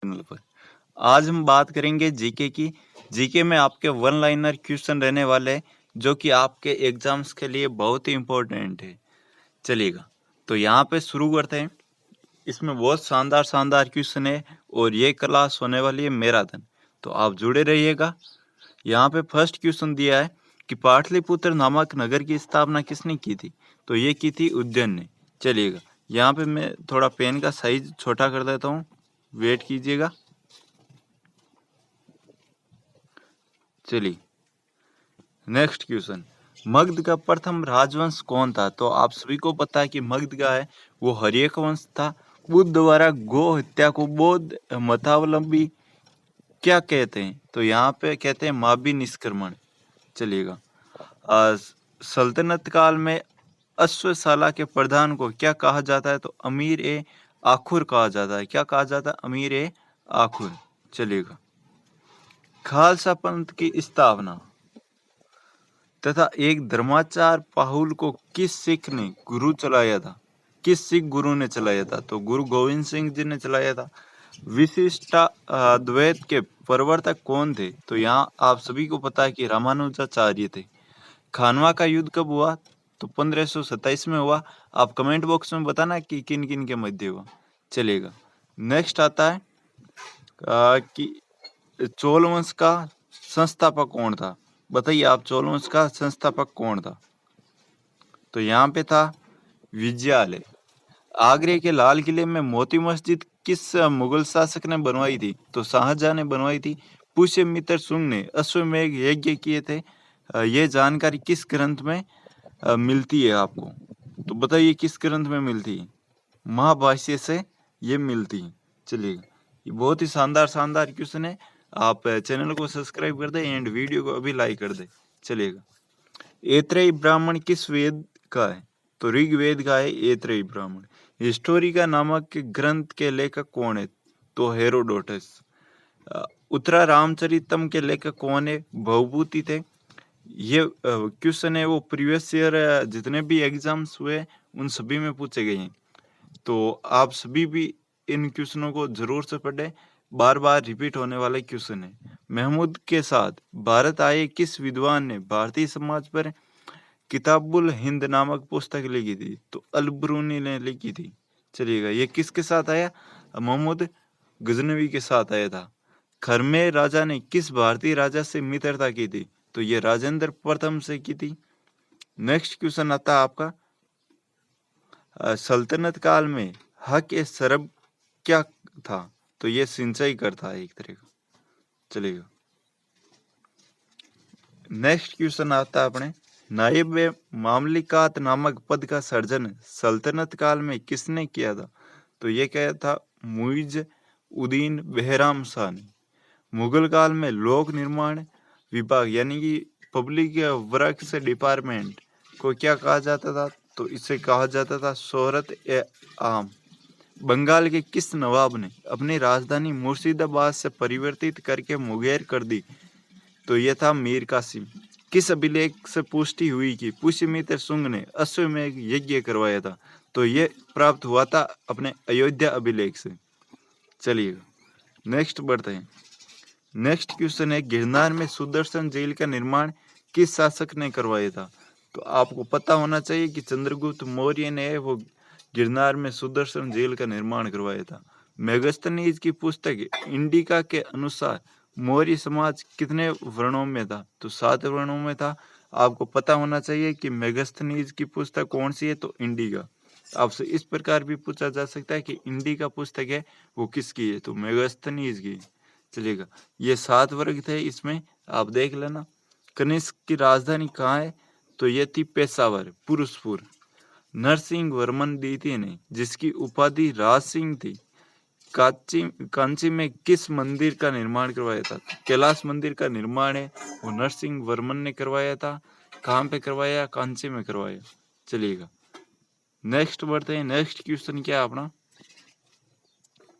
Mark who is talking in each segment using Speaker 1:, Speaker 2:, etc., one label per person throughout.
Speaker 1: Channel पर। आज हम बात करेंगे जीके की। जीके में आपके वन लाइनर क्वेश्चन रहने वाले हैं, जो कि आपके एग्जाम्स के लिए बहुत ही इम्पोर्टेंट है। चलिएगा, तो यहाँ पे शुरू करते हैं। इसमें बहुत शानदार शानदार क्वेश्चन है और ये क्लास होने वाली है मैराथन, तो आप जुड़े रहिएगा। यहाँ पे फर्स्ट क्वेश्चन दिया है कि पाटलिपुत्र नामक नगर की स्थापना किसने की थी? तो ये की थी उज्जैन ने। चलिएगा, यहाँ पे मैं थोड़ा पेन का साइज छोटा कर देता हूँ, वेट कीजिएगा। चलिए, नेक्स्ट क्वेश्चन, मगध का प्रथम राजवंश कौन था? तो आप सभी को पता है कि मगध का है वो हर्यक वंश था। बुद्ध द्वारा गो हत्या को बौद्ध मतावलंबी क्या कहते हैं? तो यहाँ पे कहते हैं माबी निष्क्रमण। चलिएगा, सल्तनत काल में अश्वशाला के प्रधान को क्या कहा जाता है? तो अमीर ए आखुर कहा जाता है। क्या कहा जाता है? अमीर ए आखुर। चलिएगा, खालसा पंथ की स्थापना तथा एक धर्माचार पाहुल को किस सिख ने गुरु चलाया था? किस सिख गुरु ने चलाया था? तो गुरु गोविंद सिंह जी ने चलाया था। विशिष्टा द्वैत के प्रवर्तक कौन थे? तो यहाँ आप सभी को पता है कि रामानुजाचार्य थे। खानवा का युद्ध कब हुआ? तो 1527 में हुआ। आप कमेंट बॉक्स में बताना कि किन किन के मध्य हुआ। चलेगा, नेक्स्ट आता है कि चोल वंश का संस्थापक कौन था? बताइए आप, चोल वंश का संस्थापक कौन था? तो यहाँ पे था विजयालय। आगरे के लाल किले में मोती मस्जिद किस मुगल शासक ने बनवाई थी? तो शाहजहां ने बनवाई थी। पुष्यमित्र शुंग ने अश्वमेध यज्ञ किए थे। ये जानकारी किस ग्रंथ में मिलती है आपको? तो बताइए किस ग्रंथ में मिलती है? महाभाष्य से ये मिलती है। चलिए, ये बहुत ही शानदार शानदार क्वेश्चन है। आप चैनल को सब्सक्राइब कर दें एंड वीडियो को अभी लाइक कर दें। चलिएगा, ऐत्रेय ब्राह्मण किस वेद का है? तो ऋग्वेद का है ऐत्रेय ब्राह्मण। हिस्टोरिका नामक ग्रंथ के लेखक कौन है? तो हेरोडोटस। उत्तरा रामचरितम के लेखक कौन है? भवभूति थे। ये क्वेश्चन है वो प्रीवियस ईयर जितने भी एग्जाम्स हुए उन सभी में पूछे गए हैं, तो आप सभी भी इन क्वेश्चनों को जरूर से पढ़ें। बार बार रिपीट होने वाले क्वेश्चन है। महमूद के साथ भारत आए किस विद्वान ने भारतीय समाज पर किताबुल हिंद नामक पुस्तक लिखी थी? तो अलब्रूनी ने लिखी थी। चलिएगा, ये किसके साथ आया? महमूद गजनवी के साथ आया था। खरमे राजा ने किस भारतीय राजा से मित्रता की थी? तो ये राजेंद्र प्रथम से की थी। नेक्स्ट क्वेश्चन आता है आपका, सल्तनत काल में हक ए सरब क्या था? तो ये सिंचाई करता है एक तरह का। चलिएगा, नेक्स्ट क्वेश्चन आता है अपने, नायब मामलिकात नामक पद का सर्जन सल्तनत काल में किसने किया था? तो ये क्या था? मुइज उद्दीन बेहराम शाह ने। मुगल काल में लोक निर्माण विभाग यानी कि पब्लिक वर्क्स डिपार्टमेंट को क्या कहा जाता था? तो इसे कहा जाता था शोहरत ए आम। बंगाल के किस नवाब ने अपनी राजधानी मुर्शिदाबाद से परिवर्तित करके मुंगेर कर दी? तो यह था मीर कासिम। किस अभिलेख से पुष्टि हुई कि पुष्यमित्र शुंग ने अश्वमेध यज्ञ करवाया था? तो ये प्राप्त हुआ था अपने अयोध्या अभिलेख से। चलिए, नेक्स्ट बढ़ते हैं। नेक्स्ट क्वेश्चन है, गिरनार में सुदर्शन झील का निर्माण किस शासक ने करवाया था? तो आपको पता होना चाहिए कि चंद्रगुप्त मौर्य ने वो गिरनार में सुदर्शन झील का निर्माण करवाया था। मेगस्थनीज की पुस्तक इंडिका के अनुसार मौर्य समाज कितने वर्णों में था? तो 7 वर्णों में था। आपको पता होना चाहिए कि मेगस्थनीज की पुस्तक कौन सी है? तो इंडिका। आपसे इस प्रकार भी पूछा जा सकता है कि इंडिका पुस्तक है वो किसकी है? तो मेगस्थनीज की। चलिएगा, ये 7 वर्ग थे, इसमें आप देख लेना। कनिष्क की राजधानी कहाँ है? तो ये थी पेशावर, पुरुषपुर। नरसिंह वर्मन द्वितीय ने, जिसकी उपाधि राज सिंह थी, कांची में किस मंदिर का निर्माण करवाया था? कैलाश मंदिर का निर्माण है वो नरसिंह वर्मन ने करवाया था। कहाँ पे करवाया? कांची में करवाया। चलिएगा, नेक्स्ट बढ़ते हैं। नेक्स्ट क्वेश्चन क्या है अपना?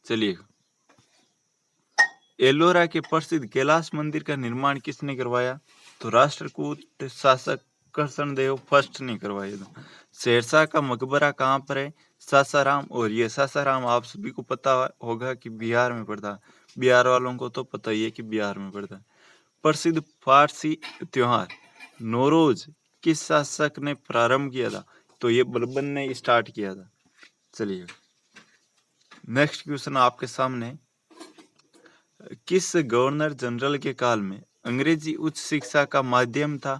Speaker 1: चलिएगा, एलोरा के प्रसिद्ध कैलाश मंदिर का निर्माण किसने करवाया? तो राष्ट्रकूट शासक कर्षण देव फर्स्ट नहीं करवाए थे। शेरशाह का मकबरा कहाँ पर है? सासाराम। और ये सासाराम आप सभी को पता होगा कि बिहार में पड़ता है। बिहार वालों को तो पता ही है कि बिहार में पड़ता है। प्रसिद्ध फारसी त्योहार नौरोज किस शासक ने प्रारंभ किया था? तो ये बलबन ने स्टार्ट किया था। चलिए नेक्स्ट क्वेश्चन आपके सामने, किस गवर्नर जनरल के काल में अंग्रेजी उच्च शिक्षा का माध्यम था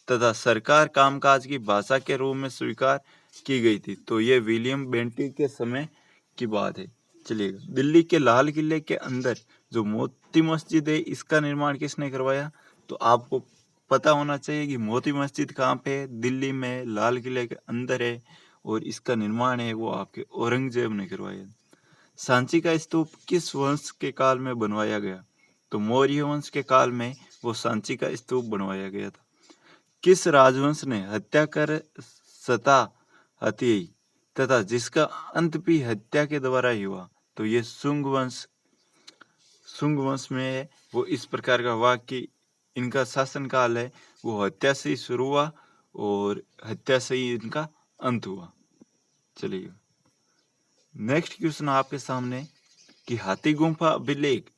Speaker 1: तथा सरकार कामकाज की भाषा के रूप में स्वीकार की गई थी? तो ये विलियम बेंटिक के समय की बात है। चलिए दिल्ली के लाल किले के अंदर जो मोती मस्जिद है इसका निर्माण किसने करवाया? तो आपको पता होना चाहिए कि मोती मस्जिद कहाँ पे है? दिल्ली में लाल किले के अंदर है और इसका निर्माण है वो आपके औरंगजेब ने करवाया। सांची का स्तूप किस वंश के काल में बनवाया गया? तो मौर्य वंश के काल में वो सांची का स्तूप बनवाया गया था। किस राजवंश ने हत्या कर सता हत्याई तथा जिसका अंत भी हत्या के द्वारा ही हुआ? तो ये शुंग वंश में वो इस प्रकार का हुआ कि इनका शासन काल है वो हत्या से ही शुरू हुआ और हत्या से ही इनका अंत हुआ। चलिए नेक्स्ट क्वेश्चन आपके सामने कि हाथी गुम्फा अभिलेख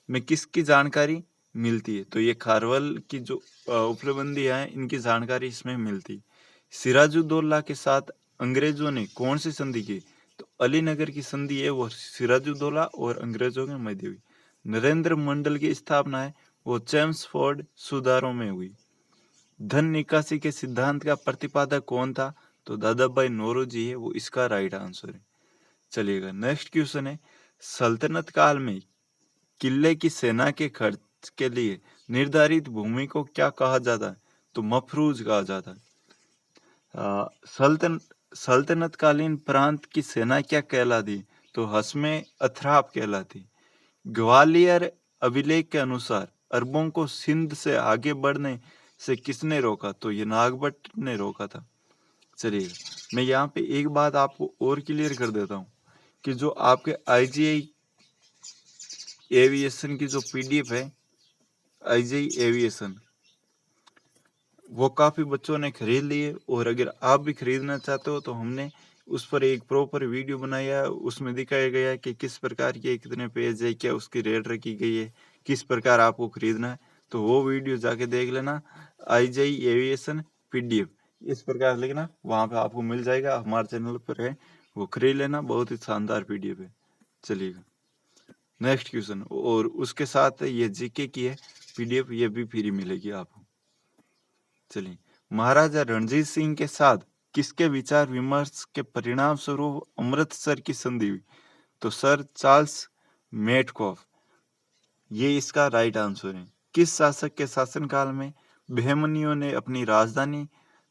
Speaker 1: में किसकी जानकारी मिलती है? तो ये खारवल की जो उपलब्धियां हैं इनकी जानकारी इसमें मिलती। सिराजुद्दौला के साथ अंग्रेजों ने कौन सी संधि की? तो अलीनगर की संधि है वो सिराजुद्दौला और अंग्रेजों के मध्य हुई। नरेंद्र मंडल की स्थापना है वो चेम्सफोर्ड सुधारों में हुई। धन निकासी के सिद्धांत का प्रतिपादक कौन था? तो दादा भाई नौरोजी है वो इसका राइट आंसर है। चलिएगा नेक्स्ट क्वेश्चन है, सल्तनत काल में किले की सेना के खर्च के लिए निर्धारित भूमि को क्या कहा जाता है? तो मफरूज कहा जाता है। सल्तनत कालीन प्रांत की सेना क्या कहलाती? तो हस्मे अथराब कहलाती। ग्वालियर अभिलेख के अनुसार अरबों को सिंध से आगे बढ़ने से किसने रोका? तो ये नागभट्ट ने रोका था। चलिए मैं यहाँ पे एक बात आपको और क्लियर कर देता हूँ कि जो आपके IGI एविएशन की जो PDF है IGI एविएशन वो काफ़ी बच्चों ने खरीद ली है और अगर आप भी खरीदना चाहते हो तो हमने उस पर एक प्रॉपर वीडियो बनाया है। उसमें दिखाया गया है कि किस प्रकार के कितने पेज है, क्या उसकी रेट रखी गई है, किस प्रकार आपको खरीदना है। तो वो वीडियो जाके देख लेना, IGI एविएशन PDF इस प्रकार लिखना, वहाँ पे आपको मिल जाएगा। हमारे चैनल पर है, वो खरीद लेना, बहुत ही शानदार PDF है। चलिएगा नेक्स्ट क्वेश्चन, और उसके साथ ये GK की है PDF, ये भी फ्री मिलेगी आपको। चलिए महाराजा रणजीत सिंह के साथ किसके विचार विमर्श के परिणाम स्वरूप अमृतसर की संधि हुई? तो सर चार्ल्स मेटकॉफ, ये इसका राइट आंसर है। किस शासक के शासनकाल में बहमनियों ने अपनी राजधानी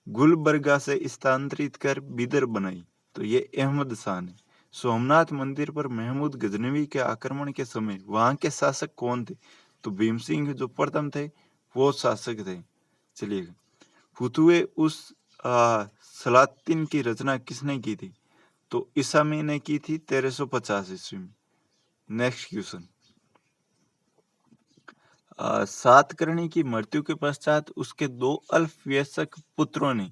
Speaker 1: गुलबर्गा से स्थानांतरित कर बिदर बनाई? तो ये अहमद शाह ने। सोमनाथ मंदिर पर महमूद गजनवी के आक्रमण के समय वहां के शासक कौन थे? तो भीम सिंह जो प्रथम थे वो शासक थे। चलिए फुतुए उस सलातिन की रचना किसने की थी? तो ईसामी ने की थी 1350 ईस्वी में। नेक्स्ट क्वेश्चन, सातकर्णी की मृत्यु के पश्चात उसके 2 अल्पवयस्क पुत्रों ने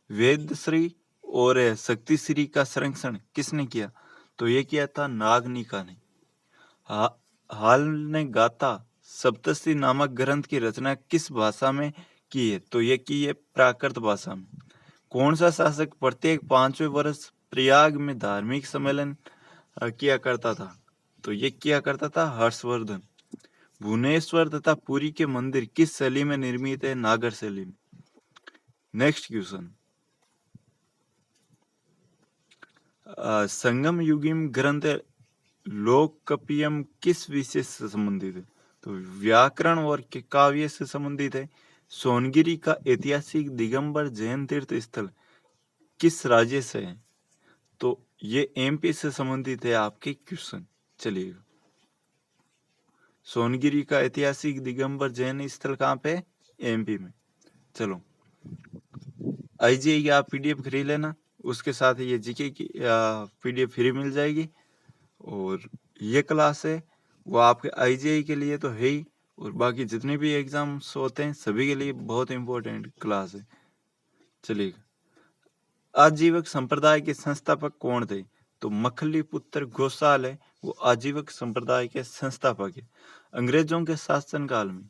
Speaker 1: वेदश्री और शक्तिश्री का संरक्षण किसने किया? तो ये किया था नागनिका ने। हाल ने गाथा सप्तश्री नामक ग्रंथ की रचना किस भाषा में की है? तो ये की है प्राकृत भाषा में। कौन सा शासक प्रत्येक 5वें वर्ष प्रयाग में धार्मिक सम्मेलन किया करता था? तो ये किया करता था हर्षवर्धन। भुवनेश्वर तथा पुरी के मंदिर किस शैली में निर्मित है? नागर शैली में। नेक्स्ट क्वेश्चन, संगम युगिम ग्रंथ लोकपियम किस विषय से संबंधित है? तो व्याकरण और काव्य से संबंधित है। सोनगिरी का ऐतिहासिक दिगंबर जैन तीर्थ स्थल किस राज्य से है? तो ये MP से संबंधित है आपके क्वेश्चन। चलिए सोनगिरी का ऐतिहासिक दिगंबर जैन स्थल कहाँ पे? MP में। चलो IGI की आप PDF खरीद लेना, उसके साथ ये GK की PDF फ्री मिल जाएगी। और ये क्लास है वो आपके IGI के लिए तो है ही, और बाकी जितने भी एग्जाम्स होते हैं सभी के लिए बहुत इंपॉर्टेंट क्लास है। चलिए, आजीवक संप्रदाय के संस्थापक कौन थे? तो मखली पुत्र घोषाल है, वो आजीवक संप्रदाय के संस्थापक है। अंग्रेजों के शासनकाल में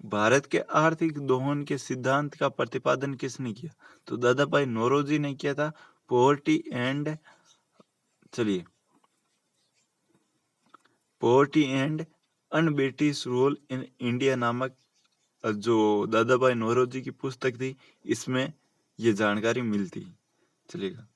Speaker 1: भारत के आर्थिक दोहन के सिद्धांत का प्रतिपादन किसने किया? तो दादा भाई नौरोजी ने किया था। Poverty and un-British rule in India नामक जो दादा भाई नौरोजी की पुस्तक थी, इसमें ये जानकारी मिलती। चलिएगा,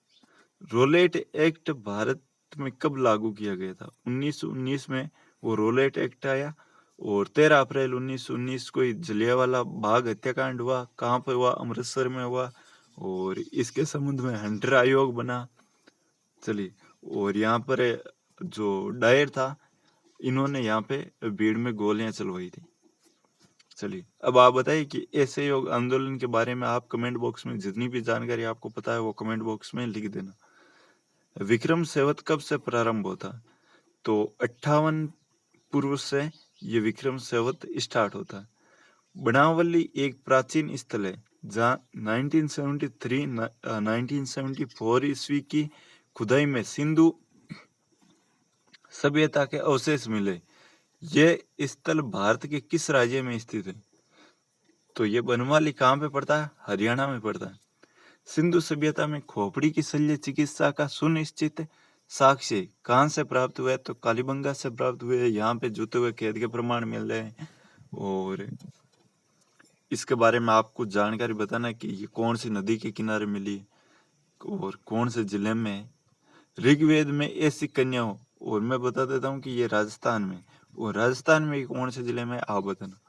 Speaker 1: रोलेट एक्ट भारत में कब लागू किया गया था? 1919 में वो रोलेट एक्ट आया, और 13 अप्रैल 1919 को जलियांवाला बाग हत्याकांड हुआ। कहाँ पे हुआ? अमृतसर में हुआ, और इसके संबंध में हंटर आयोग बना। चलिए, और यहाँ पर जो डायर था, इन्होंने यहाँ पे भीड़ में गोलियां चलवाई थी। चलिए, अब आप बताइए कि असहयोग आंदोलन के बारे में आप कमेंट बॉक्स में जितनी भी जानकारी आपको पता है वो कमेंट बॉक्स में लिख देना। विक्रम संवत कब से प्रारंभ होता? तो 58 पूर्व से ये विक्रम संवत स्टार्ट होता है। बनावली एक प्राचीन स्थल है जहाँ 1974 ईस्वी की खुदाई में सिंधु सभ्यता के अवशेष मिले। ये स्थल भारत के किस राज्य में स्थित है? तो ये बनवाली कहाँ पे पड़ता है? हरियाणा में पड़ता है। सिंधु सभ्यता में खोपड़ी की शल्य चिकित्सा का सुनिश्चित साक्ष्य कहाँ से प्राप्त हुए? तो कालीबंगा से प्राप्त हुए। यहाँ पे जुते हुए खेत के प्रमाण मिल रहे हैं, और इसके बारे में आपको जानकारी बताना है कि ये कौन सी नदी के किनारे मिली और कौन से जिले में है। ऋग्वेद में ऐसी कन्या हो, और मैं बता देता हूँ कि ये राजस्थान में, और राजस्थान में कौन से जिले में, आप बताना।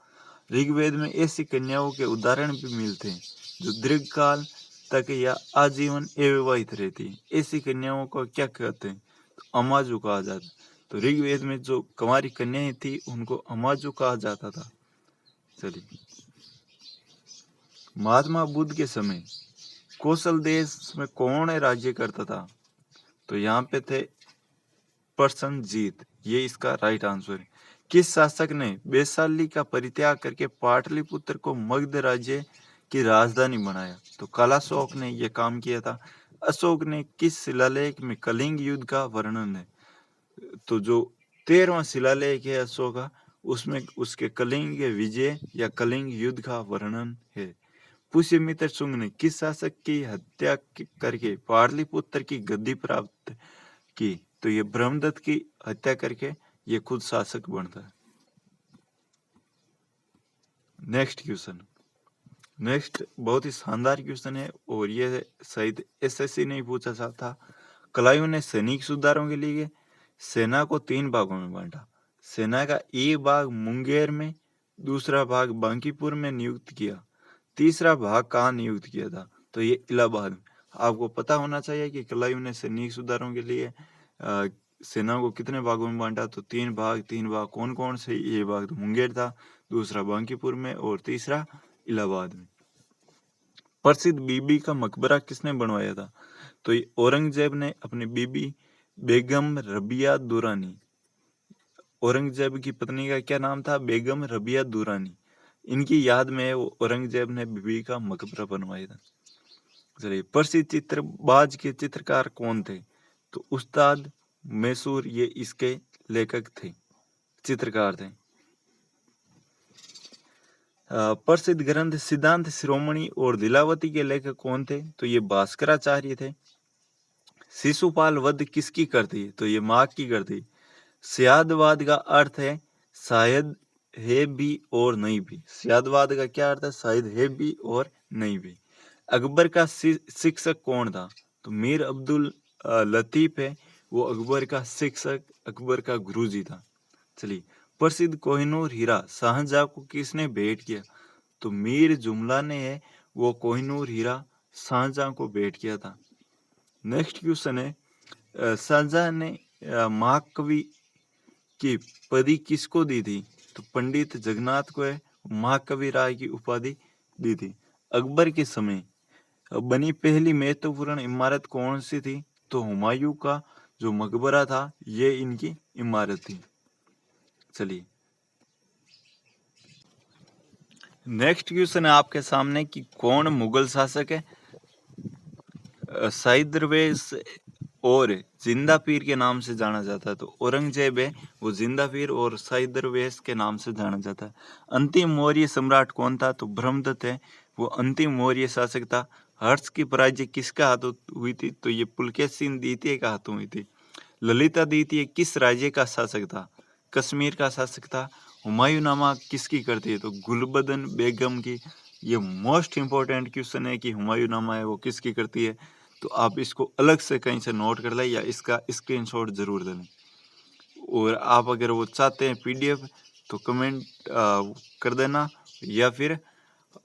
Speaker 1: ऋग्वेद में ऐसी कन्याओं के उदाहरण भी मिलते हैं जो दीर्घकाल तक या आजीवन अविवाहित रहती है। ऐसी कन्याओं को क्या कहते हैं? तो अमाजु कहा जाता। तो ऋग्वेद में जो कुंवारी कन्याएं थी उनको अमाजु कहा जाता था। चलिए, महात्मा बुद्ध के समय कौशल देश में कौन राज्य करता था? तो यहाँ पे थे प्रसन्नजीत, ये इसका राइट आंसर है। किस शासक ने वैशाली का परित्याग करके पाटलिपुत्र को मगध राज्य की राजधानी बनाया? तो कालाशोक ने यह काम किया था। अशोक ने किस शिलालेख में कलिंग युद्ध का वर्णन है? तो जो 13वां शिलालेख है अशोक का, उसमें उसके कलिंग विजय या कलिंग युद्ध का वर्णन है। पुष्यमित्र शुंग ने किस शासक की हत्या करके पाटलिपुत्र की गद्दी प्राप्त की? तो ये ब्रह्मदत्त की हत्या करके ये खुद शासक बनता है। नेक्स्ट बहुत ही शानदार क्वेश्चन है, और ये शायद एसएससी नहीं पूछा था। कलायु ने सैनिक सुधारों के लिए सेना को 3 भागों में बांटा। सेना का एक भाग मुंगेर में, दूसरा भाग बांकीपुर में नियुक्त किया, तीसरा भाग कहाँ नियुक्त किया था? तो ये इलाहाबाद में। आपको पता होना चाहिए कि कलायु ने सैनिक सुधारों के लिए सेना को कितने भागों में बांटा? तो 3 भाग। 3 भाग कौन कौन से? ये भाग तो मुंगेर था, दूसरा बांकीपुर में, और तीसरा इलाहाबाद में। प्रसिद्ध बीबी का मकबरा किसने बनवाया था? तो ये औरंगजेब ने अपनी बीबी बेगम रबिया दुरानी। औरंगजेब की पत्नी का क्या नाम था? बेगम रबिया दुरानी। इनकी याद में औरंगजेब ने बीबी का मकबरा बनवाया था। चलिए, प्रसिद्ध चित्रबाज के चित्रकार कौन थे? तो उस्ताद मैसूर, ये इसके लेखक थे, चित्रकार थे। प्रसिद्ध ग्रंथ सिद्धांत शिरोमणि और लीलावती के लेखक कौन थे? तो ये भास्कराचार्य थे। शिशुपाल वध किसकी करती है? तो ये माँ की करती। स्यादवाद का अर्थ है शायद है भी और नहीं भी। स्यादवाद का क्या अर्थ है? शायद है भी और नहीं भी। अकबर का शिक्षक कौन था? तो मीर अब्दुल लतीफ है, वो अकबर का शिक्षक, अकबर का गुरुजी था। चलिए, प्रसिद्ध कोहिनूर हीरा शाहजहां को किसने भेंट किया? तो मीर जुमला ने है, वो कोहिनूर हीरा शाहजहां को भेंट किया था। नेक्स्ट क्वेश्चन है, शाहजहां ने महाकवि की पदवी किसको दी थी? तो पंडित जगन्नाथ को है महाकवि राय की उपाधि दी थी। अकबर के समय बनी पहली महत्वपूर्ण इमारत कौन सी थी? तो हुमायूं का जो मकबरा था, ये इनकी इमारत थी। चलिए, नेक्स्ट क्वेश्चन है आपके सामने कि कौन मुगल शासक है? साइद दरवेश और जिंदा पीर के नाम से जाना जाता है। तो औरंगजेब है वो जिंदा पीर और साइद दरवेश के नाम से जाना जाता है। अंतिम मौर्य सम्राट कौन था? तो ब्रह्मदत्त है वो अंतिम मौर्य शासक था। हर्ष की पराजय किसका हाथों हुई थी? तो ये पुलकेशिन सिंह द्वितीय का हाथों हुई थी। ललिता द्वितीय किस राज्य का शासक था? कश्मीर का शासक था। हुमायूंनामा किसकी करती है? तो गुलबदन बेगम की। ये मोस्ट इंपॉर्टेंट क्वेश्चन है कि हुमायूंनामा है वो किसकी करती है। तो आप इसको अलग से कहीं से नोट कर लें या इसका स्क्रीनशॉट जरूर दे लें। और आप अगर वो चाहते हैं पीडीएफ तो कमेंट कर देना, या फिर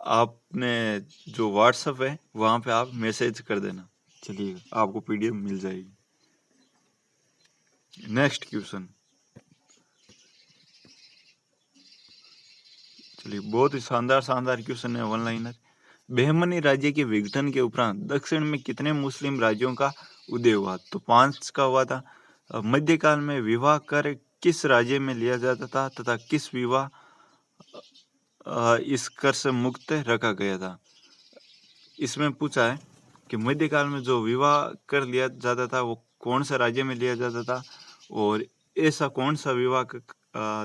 Speaker 1: आपने जो व्हाट्सएप है वहाँ पे आप मैसेज कर देना। चलिए आपको पीडीएफ मिल जाएगी। नेक्स्ट क्वेश्चन, चलिए बहुत ही शानदार शानदार क्वेश्चन है, वन लाइनर। बहमनी राज्य के विघटन के उपरांत दक्षिण में कितने मुस्लिम राज्यों का उदय हुआ? तो 5 का हुआ था। मध्यकाल में विवाह कर किस राज्य में लिया जाता था तथा किस विवाह इस कर से मुक्त रखा गया था? इसमें पूछा है कि मध्यकाल में जो विवाह कर लिया जाता था वो कौन सा राज्य में लिया जाता था, और ऐसा कौन सा विवाह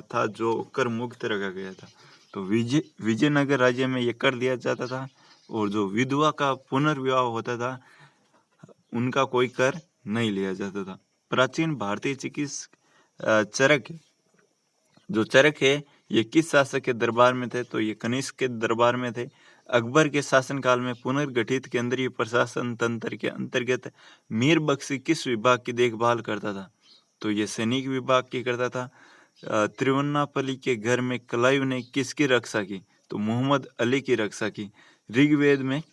Speaker 1: था जो कर मुक्त रखा गया था? तो विजयनगर राज्य में ये कर लिया जाता था, और जो विधवा का पुनर्विवाह होता था उनका कोई कर नहीं लिया जाता था। प्राचीन भारतीय चिकित्सक चरक, जो चरक है ये किस शासक के दरबार में थे? तो ये कनिष्क के दरबार में थे। अकबर के शासनकाल में पुनर्गठित केंद्रीय प्रशासन तंत्र के अंतर्गत मीर बख्शी किस विभाग की देखभाल करता था? तो ये सैनिक विभाग की करता था। त्रिवन्नापल्ली के घर में क्लाइव ने किसकी रक्षा की? तो मोहम्मद अली की रक्षा की। ऋग्वेद में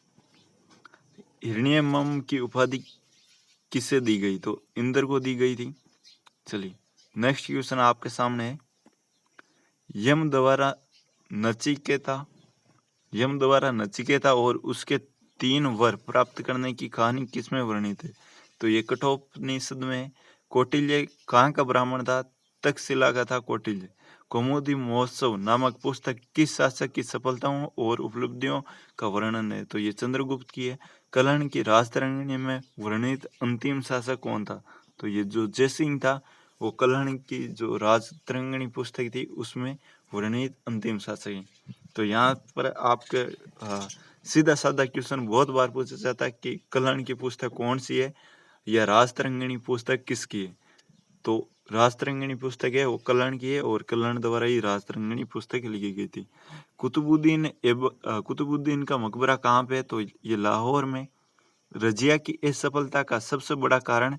Speaker 1: हिरण्यम की उपाधि किसे दी गई? तो इंद्र को दी गई थी। चलिए नेक्स्ट क्वेश्चन आपके सामने है। यम द्वारा नचिकेता और उसके 3 वर प्राप्त करने की कहानी किसमें वर्णित है? तो ये कठोपनिषद में। कौटिल्य कहाँ का ब्राह्मण था? तक्षशिला का था कौटिल्य। कौमुदी महोत्सव नामक पुस्तक किस शासक की सफलताओं और उपलब्धियों का वर्णन है? तो ये चंद्रगुप्त की है। कलहण की राजतरंगिणी में वर्णित अंतिम शासक कौन था? तो ये जो जयसिंह था वो कलहण की जो राजतरंगिणी पुस्तक थी उसमें वर्णित अंतिम शासक है। तो यहाँ पर आपके सीधा साधा क्वेश्चन बहुत बार पूछा जाता है कि कलहण की पुस्तक कौन सी है या राजतरंगिणी पुस्तक किसकी है? तो राजतरंगिणी पुस्तक है वो कलहण की है, और कलहण द्वारा ही राजतरंगिणी पुस्तक लिखी गई थी। कुतुबुद्दीन का मकबरा कहाँ पे है? तो ये लाहौर में। रजिया की असफलता का सबसे बड़ा कारण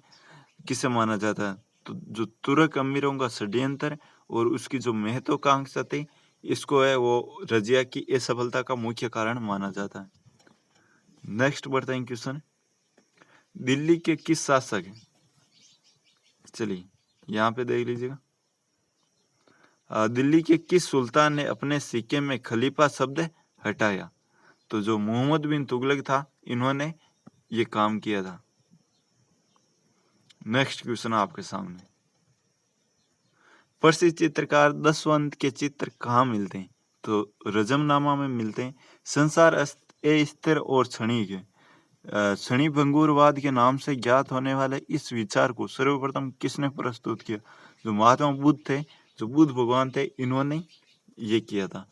Speaker 1: किसे माना जाता है? तो जो तुर्क अमीरों का षड्यंत्र और उसकी जो महत्वाकांक्षा थी, इसको है वो रजिया की असफलता का मुख्य कारण माना जाता है। नेक्स्ट बढ़ते हैं क्वेश्चन, दिल्ली के किस शासक हैं? चलिए यहाँ पे देख लीजिएगा। दिल्ली के किस सुल्तान ने अपने सिक्के में खलीफा शब्द हटाया? तो जो मोहम्मद बिन तुगलक था इन्होंने ये काम किया था। नेक्स्ट क्वेश्चन आपके सामने, प्रसिद्ध चित्रकार दशवंत के चित्र कहाँ मिलते हैं? तो रजमनामा में मिलते हैं। संसार अस्थिर और क्षणिक है। क्षणिभंगुरवाद के नाम से ज्ञात होने वाले इस विचार को सर्वप्रथम किसने प्रस्तुत किया? जो महात्मा बुद्ध थे, जो बुद्ध भगवान थे, इन्होंने ये किया था।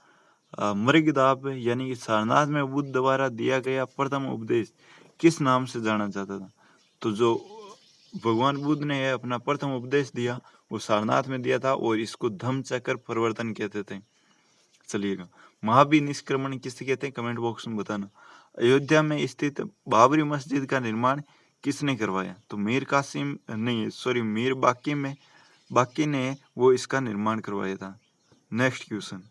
Speaker 1: मृगदाब यानी कि सारनाथ में बुद्ध द्वारा दिया गया प्रथम उपदेश किस नाम से जाना जाता था? तो जो भगवान बुद्ध ने अपना प्रथम उपदेश दिया वो सारनाथ में दिया था, और इसको धम्म चक्र प्रवर्तन कहते थे। चलिएगा, महाबी निष्क्रमण किसे कहते हैं? कमेंट बॉक्स में बताना। अयोध्या में स्थित बाबरी मस्जिद का निर्माण किसने करवाया? तो मीर बाकी ने वो इसका निर्माण करवाया था। नेक्स्ट क्वेश्चन,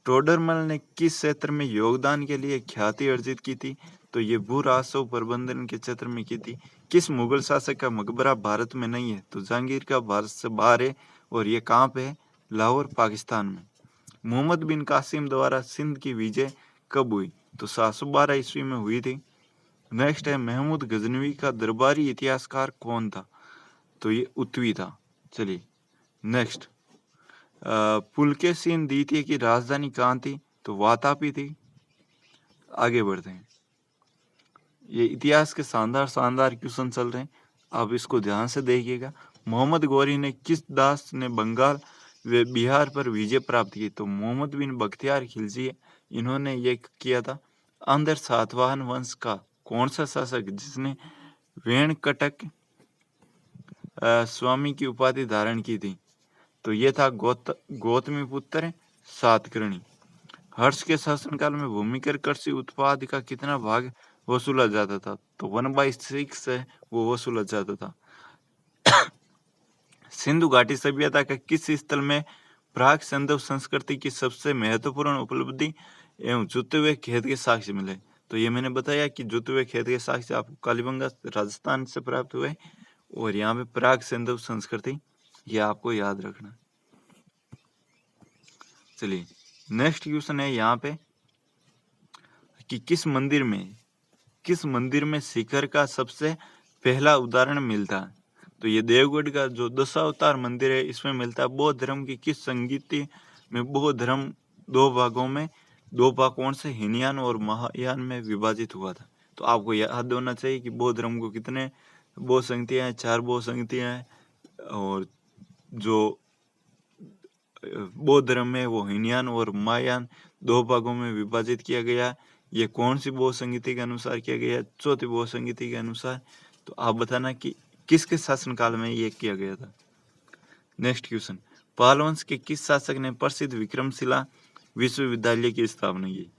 Speaker 1: टोडरमल ने किस क्षेत्र में योगदान के लिए ख्याति अर्जित की थी? तो ये भू राजस्व प्रबंधन के क्षेत्र में की थी। किस मुगल शासक का मकबरा भारत में नहीं है? तो जहांगीर का भारत से बाहर है, और ये कहाँ पे है? लाहौर पाकिस्तान में। मोहम्मद बिन कासिम द्वारा सिंध की विजय कब हुई? तो 712 ईस्वी में हुई थी। नेक्स्ट है, महमूद गजनवी का दरबारी इतिहासकार कौन था? तो ये उत्वी था। चलिए नेक्स्ट, पुलकेशिन द्वितीय की राजधानी कहाँ थी? तो वातापी थी। आगे बढ़ते हैं। ये इतिहास के शानदार शानदार क्वेश्चन चल रहे हैं, आप इसको ध्यान से देखिएगा। मोहम्मद गौरी ने किस दास ने बंगाल व बिहार पर विजय प्राप्त की? तो मोहम्मद बिन बख्तियार खिलजी, इन्होंने ये किया था। अंदर सातवाहन वंश का कौन सा शासक जिसने वेणकटक स्वामी की उपाधि धारण की थी? तो ये था गौतमी पुत्र सातकर्णी। हर्ष के शासनकाल में भूमिकर कृषि उत्पाद का कितना भाग वसूला जाता था? तो 1/6 है वो वसूला जाता था। सिंधु घाटी सभ्यता का किस स्थल में प्राक सिंधु संस्कृति की सबसे महत्वपूर्ण उपलब्धि एवं जुते हुए खेत के साक्ष्य मिले? तो ये मैंने बताया कि जुते हुए खेत के साक्ष्य आपको कालीबंगा राजस्थान से प्राप्त हुए, और यहाँ पे प्राक सिंधु संस्कृति, ये आपको याद रखना। चलिए नेक्स्ट क्वेश्चन है यहाँ पे कि किस मंदिर में शिखर का सबसे पहला उदाहरण मिलता है? तो ये देवगढ़ का जो दशावतार मंदिर है, इसमें मिलता है। बौद्ध धर्म की किस संगीति में बौद्ध धर्म दो भाग कौन से हीनयान और महायान में विभाजित हुआ था? तो आपको याद होना चाहिए कि बौद्ध धर्म को कितने बौद्ध संगतियाँ हैं, 4 बौद्ध संगतियाँ हैं, और जो बौद्ध धर्म में वो हीनयान और महायान 2 भागों में विभाजित किया गया। ये कौन सी बौद्ध संगति के अनुसार किया गया? चौथी बौद्ध संगति के अनुसार। तो आप बताना कि किसके शासनकाल में ये किया गया था। नेक्स्ट क्वेश्चन, पाल वंश के किस शासक ने प्रसिद्ध विक्रमशिला विश्वविद्यालय की स्थापना की?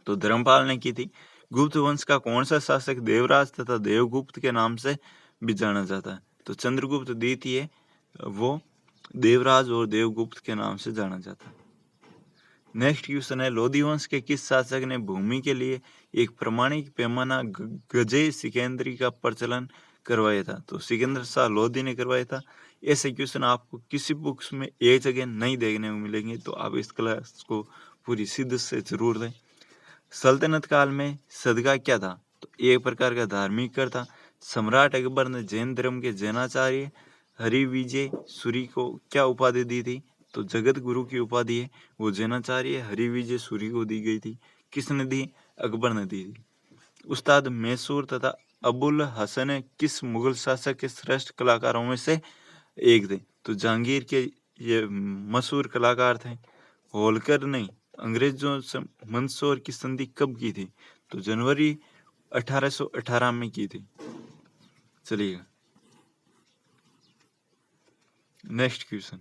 Speaker 1: तो धर्मपाल ने की थी। गुप्त वंश का कौन सा शासक देवराज तथा देवगुप्त के नाम से भी जाना जाता है? तो चंद्रगुप्त द्वितीय, वो देवराज और देवगुप्त के नाम से जाना जाता है। नेक्स्ट क्वेश्चन है, लोधी वंश के किस शासक ने भूमि के लिए एक प्रमाणिक पैमाना गजे सिकंदरी का प्रचलन करवाया था? तो सिकंदर शाह लोधी ने करवाया था। ऐसे क्वेश्चन आपको किसी बुक्स में एक जगह नहीं देखने को मिलेंगे, तो आप इस क्लास को पूरी शिद्दत से जरूर दें। सल्तनत काल में सदका क्या था? तो एक प्रकार का धार्मिक कर था। सम्राट अकबर ने जैन धर्म के जैनाचार्य हरिविजय सूरी को क्या उपाधि दी थी? तो जगत गुरु की उपाधि है वो जैनाचार्य हरिविजय सूरी को दी गई थी। किसने दी? अकबर ने दी थी। उस्ताद मैसूर तथा अबुल हसन किस मुगल शासक के श्रेष्ठ कलाकारों में से एक थे? तो जहांगीर के ये मशहूर कलाकार थे। होलकर ने अंग्रेजों से मंदसौर की संधि कब की थी? तो जनवरी 1818 में की थी। चलिए नेक्स्ट क्वेश्चन,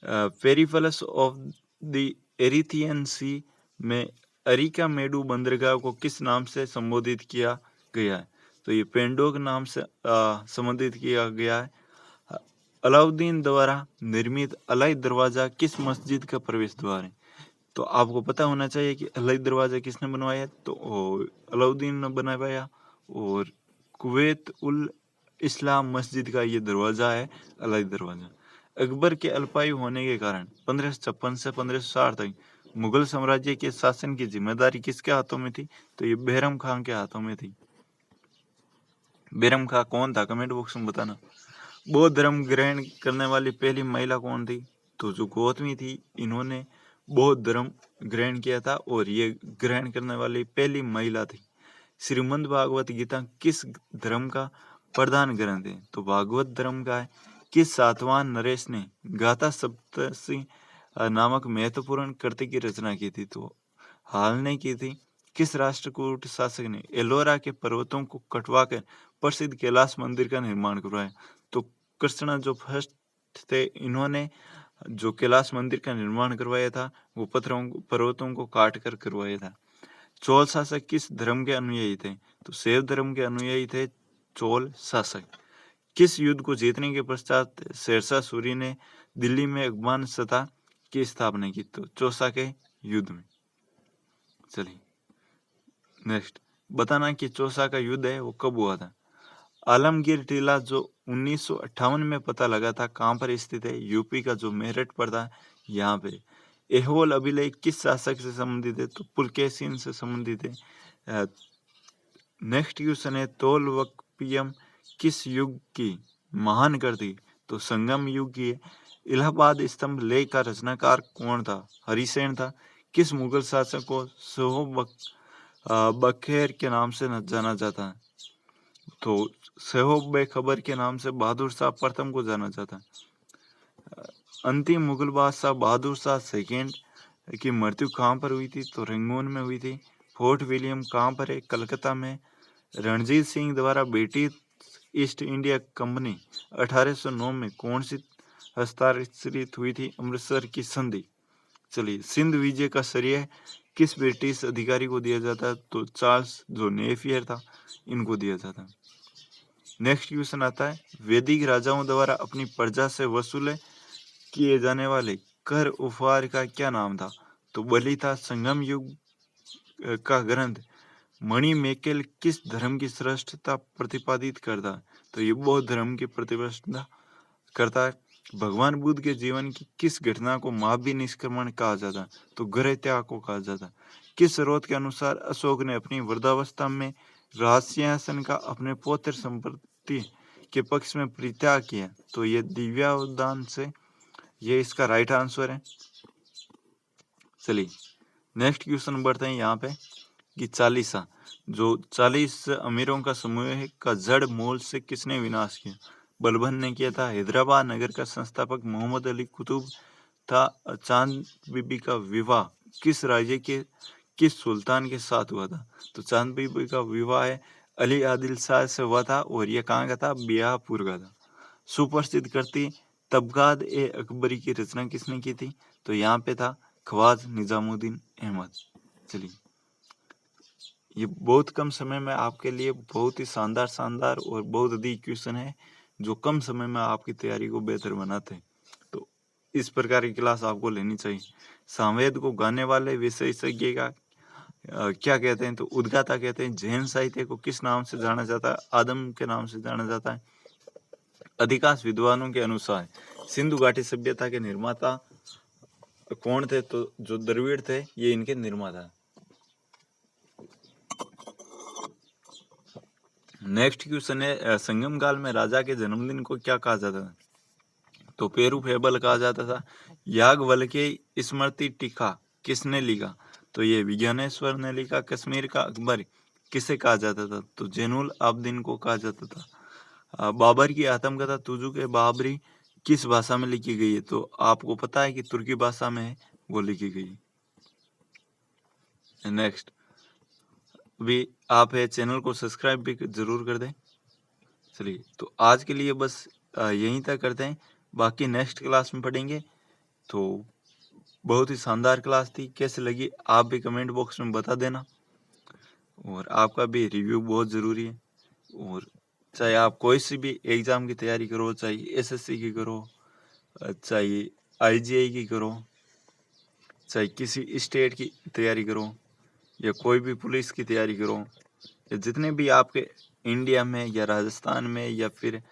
Speaker 1: पेरिफेरस ऑफ द एरिथियन सी में अरिका मेडू बंदरगाह को किस नाम से संबोधित किया गया है? तो ये पेंडोग नाम से संबोधित किया गया है। अलाउद्दीन द्वारा निर्मित अलाई दरवाजा किस मस्जिद का प्रवेश द्वार है? तो आपको पता होना चाहिए कि अलाई दरवाजा किसने बनवाया? तो अलाउद्दीन ने बनवाया, और कुवैत उल इस्लाम मस्जिद का ये दरवाजा है अलाई दरवाजा। अकबर के अल्पायु होने के कारण 1556 से 1560 तक मुगल साम्राज्य के शासन की जिम्मेदारी किसके हाथों में थी? तो ये बैरम खान के हाथों में थी। बैरम खान कौन था? कमेंट बॉक्स में बताना। बौद्ध धर्म ग्रहण करने वाली पहली महिला कौन थी? तो जो गौतमी थी, इन्होंने बौद्ध धर्म ग्रहण किया था, और ये ग्रहण करने वाली पहली महिला थी। श्रीमद् भागवत गीता किस धर्म का प्रधान ग्रंथ है? तो भागवत धर्म का है। किस सातवाहन नरेश ने गाथा सप्तशती नामक महत्वपूर्ण कृति की रचना की थी? तो हाल ने की थी। किस राष्ट्रकूट शासक ने एलोरा के पर्वतों को कटवाकर प्रसिद्ध कैलाश मंदिर का निर्माण करवाया? तो कृष्णा जो फर्स्ट थे, इन्होंने जो कैलाश मंदिर का निर्माण करवाया था, वो पर्वतों को काट कर करवाया था। चोल शासक किस धर्म के अनुयायी थे? तो शैव धर्म के अनुयायी थे चोल शासक। किस युद्ध को जीतने के पश्चात शेरशाह सूरी ने दिल्ली में अफगान सत्ता की स्थापना की? तो चौसा के युद्ध में। चलिए नेक्स्ट, बताना कि चौसा का युद्ध है वो कब हुआ था? आलमगीर टीला जो 1958 में पता लगा था, कहाँ पर स्थित है? यूपी का जो मेरठ पड़ता है, यहाँ पे। एहोल अभिलेख किस शासक से संबंधित है? तो पुलकेशिन से संबंधित है। नेक्स्ट क्वेश्चन है, तोलवकपियम किस युग की महान कृति? तो संगम युग की है। इलाहाबाद स्तंभ लेख का रचनाकार कौन था? हरिसेन था। किस मुगल शासक को बखेर के नाम से जाना जाता है। तो सहोब बे खबर के नाम से बहादुर शाह प्रथम को जाना जाता है। अंतिम मुगल बादशाह बहादुर शाह सेकेंड की मृत्यु कहाँ पर हुई थी? तो रंगून में हुई थी। फोर्ट विलियम कहाँ पर है? कलकत्ता में। रणजीत सिंह द्वारा ब्रिटिश ईस्ट इंडिया कंपनी 1809 में कौन सी हस्ताक्षरित हुई थी? अमृतसर की संधि। चलिए, सिंध विजय का श्रेय किस ब्रिटिश अधिकारी को दिया जाता है? तो चार्ल्स जो नेपियर था, इनको दिया जाता है। नेक्स्ट क्वेश्चन आता है, वैदिक राजाओं द्वारा अपनी प्रजा से वसूले किए जाने वाले कर उपहार का क्या नाम था? तो बलि था। संगम युग का ग्रंथ मणिमेकल किस धर्म की श्रेष्ठता प्रतिपादित करता है? तो ये बौद्ध धर्म की प्रतिष्ठा करता है। भगवान बुद्ध के जीवन की किस घटना को महावीर निष्क्रमण कहा जाता है? तो गृह त्याग को कहा जाता है। किस स्रोत के अनुसार अशोक ने अपनी वृद्धावस्था में राजसिंहासन का अपने पौत्र संपत्ति के पक्ष में परित्याग किया? तो ये दिव्योदान से, ये इसका राइट आंसर है। चलिए, नेक्स्ट क्वेश्चन बढ़ते हैं यहाँ पे कि चालीसा, जो 40 अमीरों का समूह है का जड़ मूल से किसने विनाश किया? बलबन ने किया था। हैदराबाद नगर का संस्थापक मोहम्मद अली कुतुब था। चांद बीबी का विवाह किस राज्य के किस सुल्तान के साथ हुआ था? तो चांद बीबी का विवाह है अली आदिल शाह से हुआ था, और यह कहाँ का था? बियाहपुर का था। सुप्रसिद्ध कृति तबकात ए अकबरी की रचना किसने की थी? तो यहाँ पे था ख्वाजा निजामुद्दीन अहमद। चलिए, ये बहुत कम समय में आपके लिए बहुत ही शानदार और बहुत अधिक क्वेश्चन है, जो कम समय में आपकी तैयारी को बेहतर बनाते हैं। तो इस प्रकार की क्लास आपको लेनी चाहिए। सामवेद को गाने वाले विशेषज्ञ का क्या कहते हैं? तो उद्गाता कहते हैं। जैन साहित्य को किस नाम से जाना जाता है? आदम के नाम से जाना जाता है। अधिकांश विद्वानों के अनुसार सिंधु घाटी सभ्यता के निर्माता कौन थे? तो जो द्रविड़ थे, ये इनके निर्माता। नेक्स्ट क्वेश्चन है, संगम काल में राजा के जन्मदिन को क्या कहा जाता था? तो पेरू फेबल कहा जाता था। याज्ञवल्क्य स्मृति टीका किसने लिखा? तो ये विज्ञानेश्वर ने लिखा। कश्मीर का अकबर किसे कहा जाता था? तो जैनुल आबदीन को कहा जाता था। बाबर की आत्मकथा तुजु के बाबरी किस भाषा में लिखी गई है? तो आपको पता है कि तुर्की भाषा में है, वो लिखी गई है। नेक्स्ट, अभी आप है चैनल को सब्सक्राइब भी जरूर कर दें। चलिए, तो आज के लिए बस यहीं तक करते हैं, बाकी नेक्स्ट क्लास में पढ़ेंगे। तो बहुत ही शानदार क्लास थी, कैसे लगी आप भी कमेंट बॉक्स में बता देना, और आपका भी रिव्यू बहुत ज़रूरी है। और चाहे आप कोई सी भी एग्ज़ाम की तैयारी करो, चाहे एसएससी की करो, चाहे आईजीआई की करो, चाहे किसी स्टेट की तैयारी करो, या कोई भी पुलिस की तैयारी करो, या जितने भी आपके इंडिया में या राजस्थान में या फिर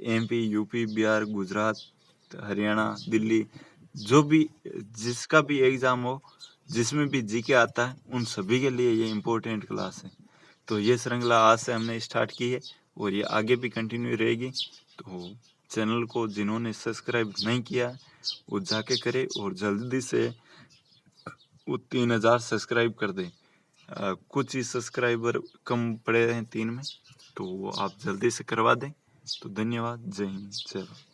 Speaker 1: एमपी, यूपी, बिहार, गुजरात, हरियाणा, दिल्ली, जो भी जिसका भी एग्ज़ाम हो, जिसमें भी जीके आता है, उन सभी के लिए ये इम्पोर्टेंट क्लास है। तो ये श्रृंखला आज से हमने स्टार्ट की है, और ये आगे भी कंटिन्यू रहेगी। तो चैनल को जिन्होंने सब्सक्राइब नहीं किया, वो जाके करे, और जल्दी से वो 3000 सब्सक्राइब कर दें। कुछ ही सब्सक्राइबर कम पड़े हैं 3 में, तो वो आप जल्दी से करवा दें। तो धन्यवाद। जय हिंद, जय भारत।